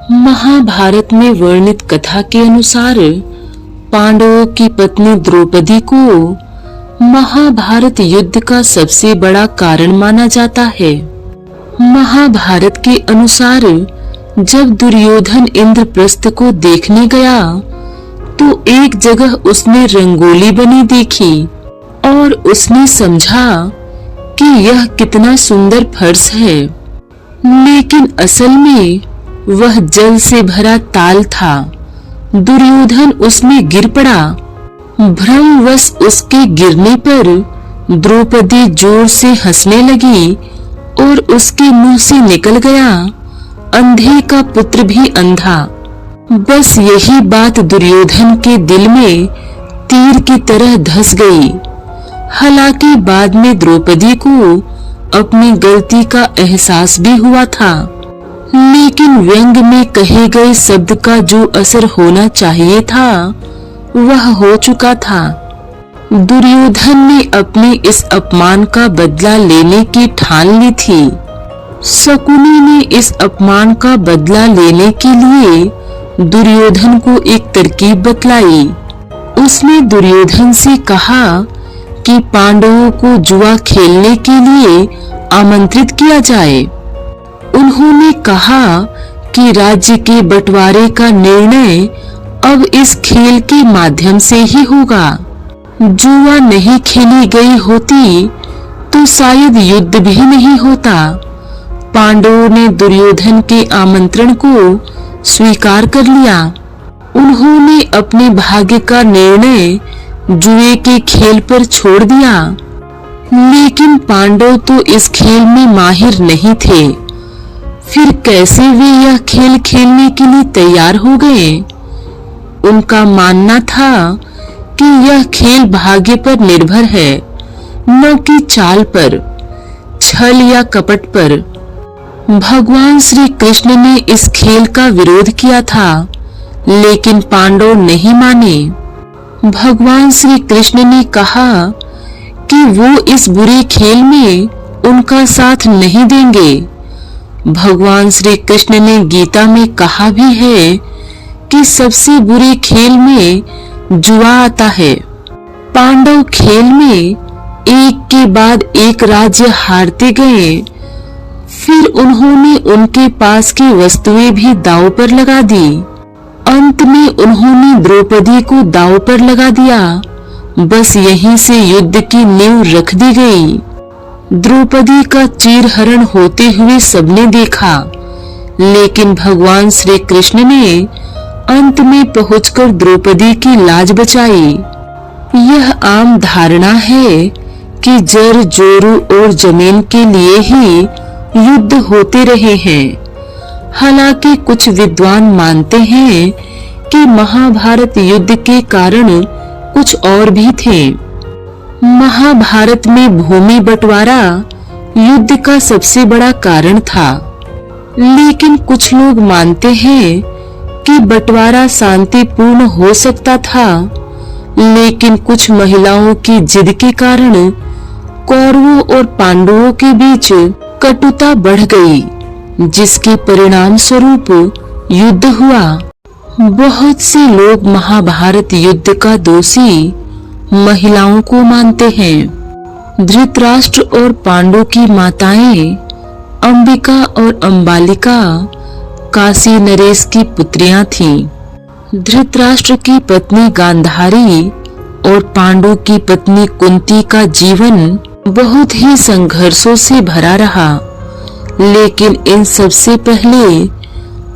महाभारत में वर्णित कथा के अनुसार पांडवों की पत्नी द्रौपदी को महाभारत युद्ध का सबसे बड़ा कारण माना जाता है। महाभारत के अनुसार जब दुर्योधन इंद्रप्रस्थ को देखने गया तो एक जगह उसने रंगोली बनी देखी और उसने समझा कि यह कितना सुंदर फर्श है, लेकिन असल में वह जल से भरा ताल था। दुर्योधन उसमें गिर पड़ा। भ्रमवश उसके गिरने पर द्रौपदी जोर से हंसने लगी और उसके मुंह से निकल गया, अंधे का पुत्र भी अंधा। बस यही बात दुर्योधन के दिल में तीर की तरह धंस गई। हालांकि बाद में द्रौपदी को अपनी गलती का एहसास भी हुआ था, लेकिन व्यंग में कहे गए शब्द का जो असर होना चाहिए था वह हो चुका था। दुर्योधन ने अपने इस अपमान का बदला लेने की ठान ली थी। शकुनी ने इस अपमान का बदला लेने के लिए दुर्योधन को एक तरकीब बतलाई। उसने दुर्योधन से कहा कि पांडवों को जुआ खेलने के लिए आमंत्रित किया जाए। उन्होंने कहा कि राज्य के बंटवारे का निर्णय अब इस खेल के माध्यम से ही होगा। जुआ नहीं खेली गई होती तो शायद युद्ध भी नहीं होता। पांडवों ने दुर्योधन के आमंत्रण को स्वीकार कर लिया। उन्होंने अपने भाग्य का निर्णय जुए के खेल पर छोड़ दिया, लेकिन पांडव तो इस खेल में माहिर नहीं थे। फिर कैसे वे यह खेल खेलने के लिए तैयार हो गए? उनका मानना था कि यह खेल भाग्य पर निर्भर है, न कि चाल पर, छल या कपट पर। भगवान श्री कृष्ण ने इस खेल का विरोध किया था, लेकिन पांडव नहीं माने। भगवान श्री कृष्ण ने कहा कि वो इस बुरे खेल में उनका साथ नहीं देंगे। भगवान श्री कृष्ण ने गीता में कहा भी है कि सबसे बुरे खेल में जुआ आता है। पांडव खेल में एक के बाद एक राज्य हारते गए। फिर उन्होंने उनके पास की वस्तुएं भी दांव पर लगा दी। अंत में उन्होंने द्रौपदी को दांव पर लगा दिया। बस यहीं से युद्ध की नींव रख दी गई। द्रौपदी का चीरहरण होते हुए सबने देखा, लेकिन भगवान श्री कृष्ण ने अंत में पहुंचकर द्रौपदी की लाज बचाई। यह आम धारणा है कि जर जोरू और जमीन के लिए ही युद्ध होते रहे हैं। हालांकि कुछ विद्वान मानते हैं कि महाभारत युद्ध के कारण कुछ और भी थे। महाभारत में भूमि बंटवारा युद्ध का सबसे बड़ा कारण था, लेकिन कुछ लोग मानते हैं कि बंटवारा शांतिपूर्ण हो सकता था, लेकिन कुछ महिलाओं की जिद के कारण कौरवों और पांडवों के बीच कटुता बढ़ गई, जिसके परिणाम स्वरूप युद्ध हुआ। बहुत से लोग महाभारत युद्ध का दोषी महिलाओं को मानते हैं। धृतराष्ट्र और पांडु की माताएं अंबिका और अंबालिका काशी नरेश की पुत्रियां थीं। धृतराष्ट्र की पत्नी गांधारी और पांडु की पत्नी कुंती का जीवन बहुत ही संघर्षों से भरा रहा, लेकिन इन सबसे पहले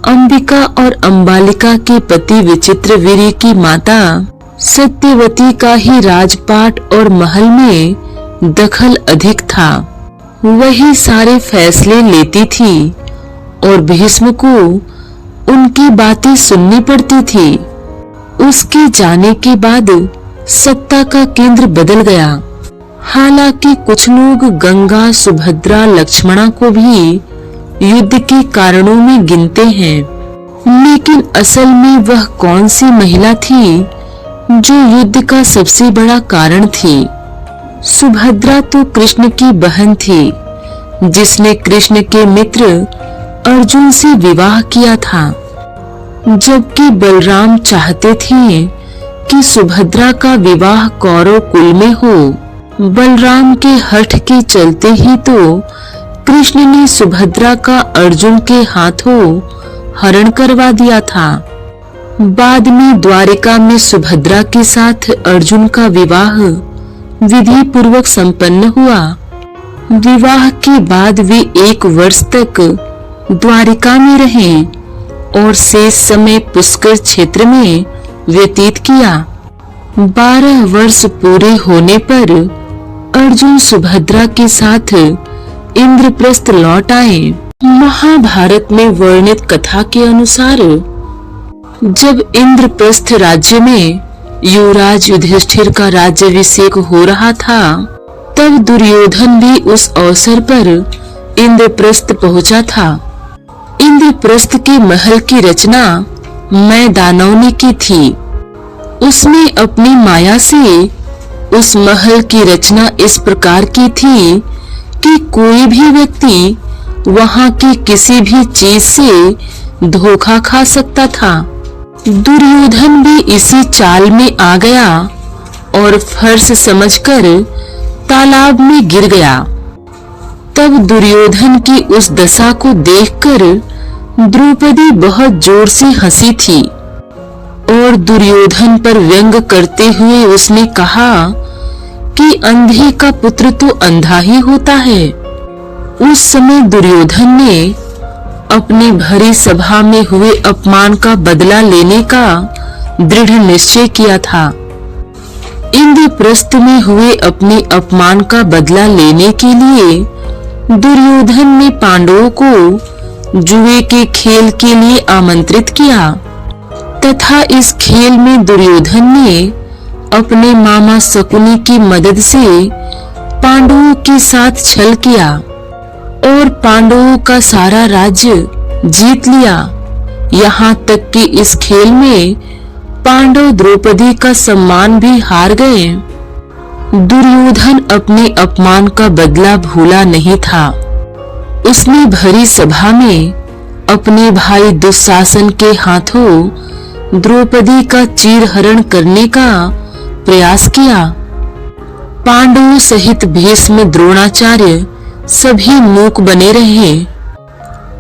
अंबिका और अंबालिका के पति विचित्रवीर्य की माता सत्यवती का ही राजपाट और महल में दखल अधिक था। वही सारे फैसले लेती थी और भीष्म को उनकी बातें सुननी पड़ती थी। उसके जाने के बाद सत्ता का केंद्र बदल गया। हालांकि कुछ लोग गंगा, सुभद्रा, लक्ष्मणा को भी युद्ध के कारणों में गिनते हैं, लेकिन असल में वह कौन सी महिला थी जो युद्ध का सबसे बड़ा कारण थी? सुभद्रा तो कृष्ण की बहन थी, जिसने कृष्ण के मित्र अर्जुन से विवाह किया था। जबकि बलराम चाहते थे कि सुभद्रा का विवाह कौरव कुल में हो। बलराम के हठ के चलते ही तो कृष्ण ने सुभद्रा का अर्जुन के हाथों हरण करवा दिया था। बाद में द्वारिका में सुभद्रा के साथ अर्जुन का विवाह विधि पूर्वक संपन्न हुआ। विवाह के बाद वे 1 वर्ष तक द्वारिका में रहे और शेष समय पुष्कर क्षेत्र में व्यतीत किया। 12 वर्ष पूरे होने पर अर्जुन सुभद्रा के साथ इंद्रप्रस्थ लौट आए। महाभारत में वर्णित कथा के अनुसार जब इंद्रप्रस्थ राज्य में युवराज युधिष्ठिर का राज्याभिषेक हो रहा था, तब दुर्योधन भी उस अवसर पर इंद्रप्रस्थ पहुंचा था। इंद्रप्रस्थ के महल की रचना मैं दानव ने की थी। उसने अपनी माया से उस महल की रचना इस प्रकार की थी कि कोई भी व्यक्ति वहां की किसी भी चीज से धोखा खा सकता था। दुर्योधन भी इसी चाल में आ गया और फर्श समझकर तालाब में गिर गया। तब दुर्योधन की उस दशा को देखकर द्रौपदी बहुत जोर से हंसी थी और दुर्योधन पर व्यंग करते हुए उसने कहा कि अंधे का पुत्र तो अंधा ही होता है। उस समय दुर्योधन ने अपनी भरी सभा में हुए अपमान का बदला लेने का दृढ़ निश्चय किया था। इंद्रप्रस्थ में हुए अपने अपमान का बदला लेने के लिए दुर्योधन ने पांडवों को जुए के खेल के लिए आमंत्रित किया तथा इस खेल में दुर्योधन ने अपने मामा शकुनी की मदद से पांडवों के साथ छल किया और पांडवों का सारा राज्य जीत लिया। यहाँ तक कि इस खेल में पांडव द्रौपदी का सम्मान भी हार गए। दुर्योधन अपने अपमान का बदला भूला नहीं था। उसने भरी सभा में अपने भाई दुशासन के हाथों द्रौपदी का चीरहरण करने का प्रयास किया। पांडवों सहित भीष्म, द्रोणाचार्य सभी मूक बने रहे।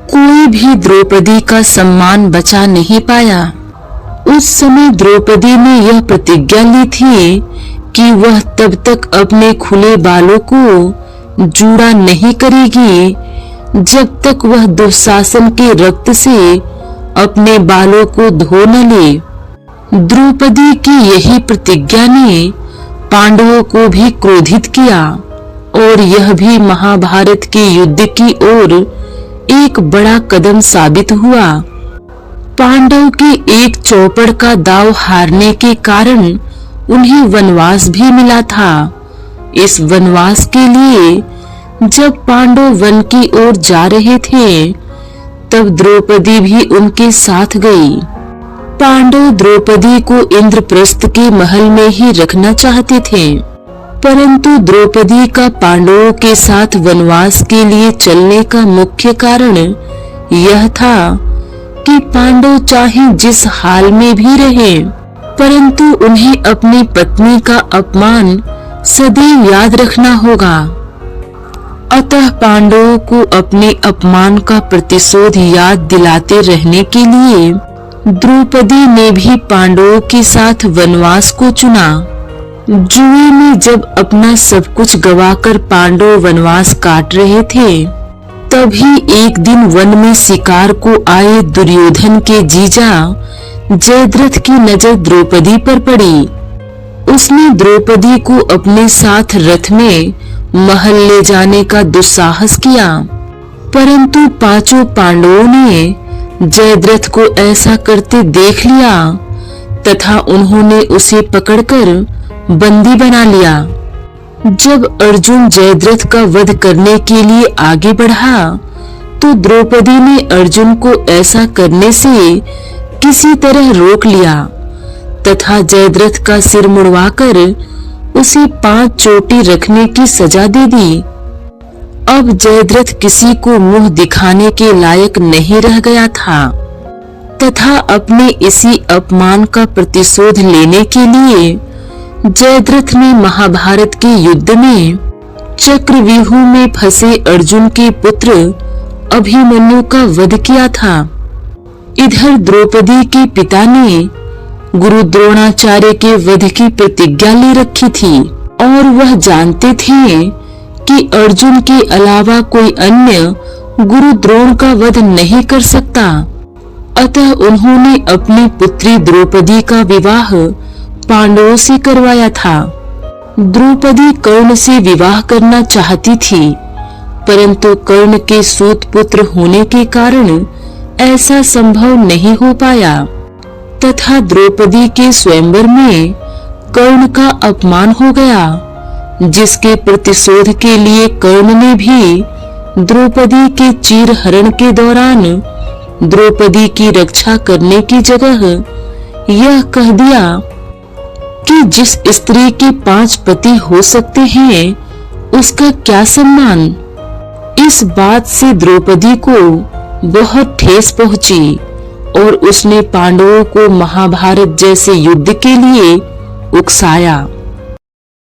कोई भी द्रौपदी का सम्मान बचा नहीं पाया। उस समय द्रौपदी ने यह प्रतिज्ञा ली थी कि वह तब तक अपने खुले बालों को जूड़ा नहीं करेगी जब तक वह दुशासन के रक्त से अपने बालों को धो न ले। द्रौपदी की यही प्रतिज्ञा ने पांडवों को भी क्रोधित किया और यह भी महाभारत के युद्ध की ओर एक बड़ा कदम साबित हुआ। पांडव के एक चौपड़ का दाव हारने के कारण उन्हें वनवास भी मिला था। इस वनवास के लिए जब पांडव वन की ओर जा रहे थे, तब द्रौपदी भी उनके साथ गई। पांडव द्रौपदी को इंद्रप्रस्थ के महल में ही रखना चाहते थे, परंतु द्रौपदी का पांडवों के साथ वनवास के लिए चलने का मुख्य कारण यह था कि पांडव चाहे जिस हाल में भी रहे, परंतु उन्हें अपनी पत्नी का अपमान सदैव याद रखना होगा। अतः पांडवों को अपने अपमान का प्रतिशोध याद दिलाते रहने के लिए द्रौपदी ने भी पांडवों के साथ वनवास को चुना। जुए में जब अपना सब कुछ गवाकर पांडव वनवास काट रहे थे, तभी एक दिन वन में शिकार को आए दुर्योधन के जीजा जयद्रथ की नजर द्रौपदी पर पड़ी। उसने द्रौपदी को अपने साथ रथ में महल ले जाने का दुस्साहस किया, परंतु पांचों पांडवों ने जयद्रथ को ऐसा करते देख लिया तथा उन्होंने उसे पकड़कर बंदी बना लिया। जब अर्जुन जयद्रथ का वध करने के लिए आगे बढ़ा, तो द्रौपदी ने अर्जुन को ऐसा करने से किसी तरह रोक लिया तथा जयद्रथ का सिर मुड़वाकर उसे 5 चोटी रखने की सजा दे दी। अब जयद्रथ किसी को मुंह दिखाने के लायक नहीं रह गया था। तथा अपने इसी अपमान का प्रतिशोध लेने के लिए जयद्रथ ने महाभारत के युद्ध में चक्रव्यूह में फंसे अर्जुन के पुत्र अभिमन्यु का वध किया था। इधर द्रौपदी के पिता ने गुरु द्रोणाचार्य के वध की प्रतिज्ञा ले रखी थी और वह जानते थे कि अर्जुन के अलावा कोई अन्य गुरु द्रोण का वध नहीं कर सकता। अतः उन्होंने अपनी पुत्री द्रौपदी का विवाह पांडवों से करवाया था। द्रौपदी कर्ण से विवाह करना चाहती थी, परंतु कर्ण के सूत पुत्र होने के कारण ऐसा संभव नहीं हो पाया तथा द्रौपदी के स्वयंवर में कर्ण का अपमान हो गया, जिसके प्रतिशोध के लिए कर्ण ने भी द्रौपदी के चीरहरण के दौरान द्रौपदी की रक्षा करने की जगह यह कह दिया कि जिस स्त्री के 5 पति हो सकते हैं उसका क्या सम्मान। इस बात से द्रौपदी को बहुत ठेस पहुंची और उसने पांडवों को महाभारत जैसे युद्ध के लिए उकसाया।